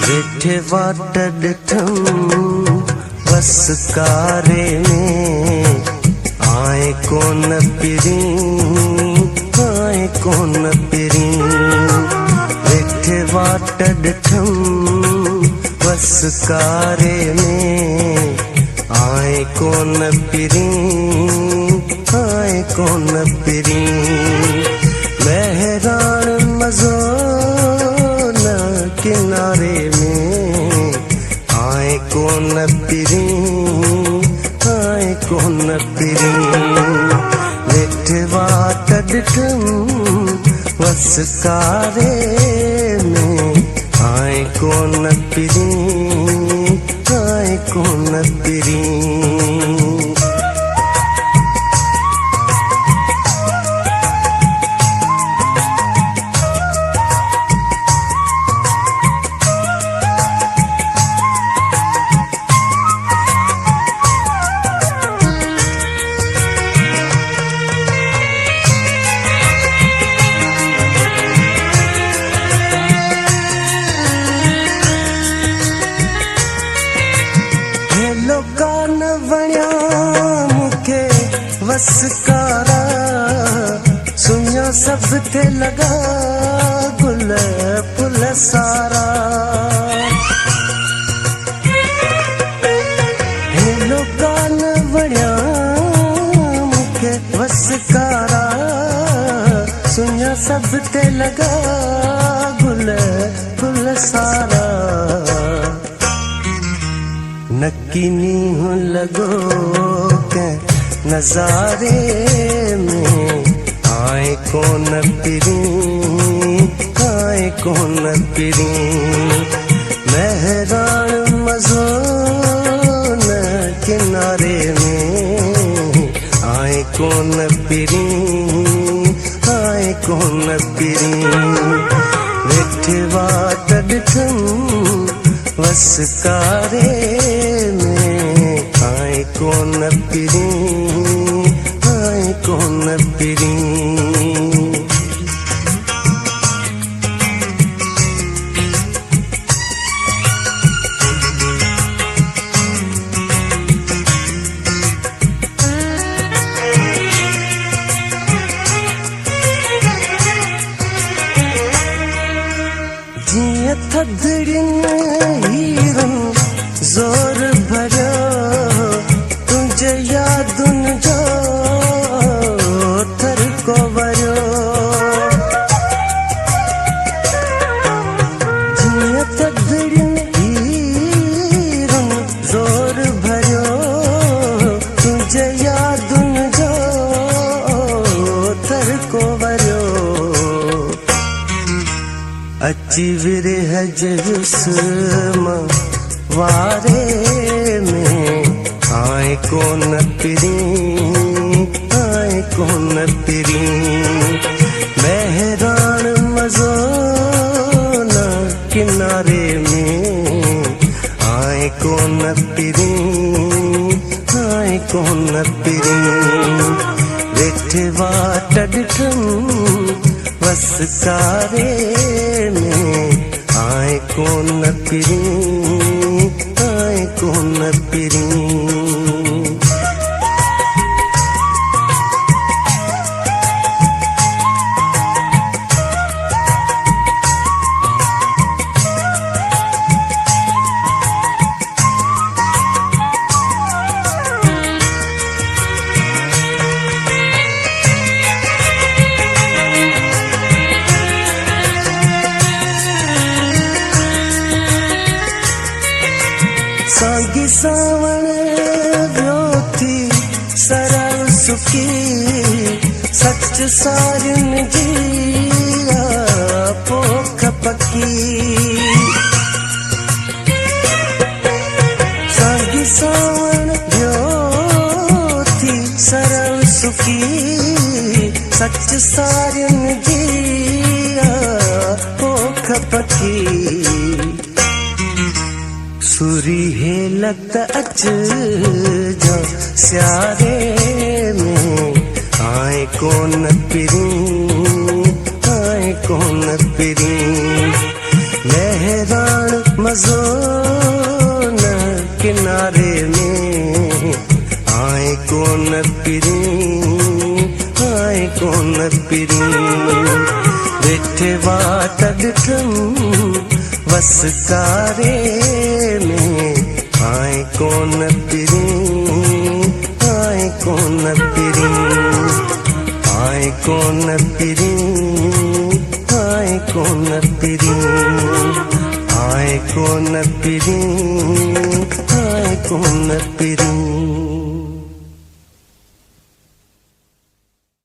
वेठे वाट ॾिठम वसकारे में आए कोन पिरी आए कोन पिरी वेठे वाट ॾिठम वसकारे में आए कोन पिरी आए कोन पिरी मेहरान मज़ो न किनारे में आए कोन पिरी आए कोन पिरी वेठे वाट ॾिठम वसकारे में आए कोन पिरी आए कोन पिरी लोकान वणिया मूंखे वसकारा सुञा सभ ते लॻा गुल फुल सारा हे लोकान वणिया मूंखे वसकारा सुञा सभ ते लॻा गुल फुल सारा नकीनी हूँ लगो के नजारे में आए कोन पिरी आए कोन पिरी मेहरान मज़ो न किनारे में आए कोन पिरी आए कोन पिरी वेठे वाट ॾिठम वसकारे में आए कोन पिरी आए कोन पिरी जीअं थधिड़ियुनि हीरनि ज़ोर भरियो तुंहिंजे यादुनि जो थरको वरियो जीअं थधिड़ियुनि हीरनि ज़ोर भरियो तुंहिंजे यादुनि जो थरको वरियो अची विरह जुस्म वारे में आए कोन पिरी आए कोन पिरी मेहरान मज़ो न किनारे में आए कोन पिरी आए कोन पिरी वेठे वाट ॾिठम वसकारे में आए कोन पिरी आए कोन पिरी साॻी सावण वियो थी सरल सुखी सच सारियुनि जी पोख पकी साॻी सावण वियो थी सरल सुखी सच सारियुनि जी पोख पकी सुरी हेलत अच जो स्यारे में आए कोन पिरी आए कोन पिरी मेहरान खजोन किनारे में आए कोन पिरी आए कोन पिरी वेठे वाट ॾिठम वसकारे में आए कोन पिरी आए कोन पिरी आए कोन पिरी आए कोन पिरी आए कोन पिरी आए कोन पिरी।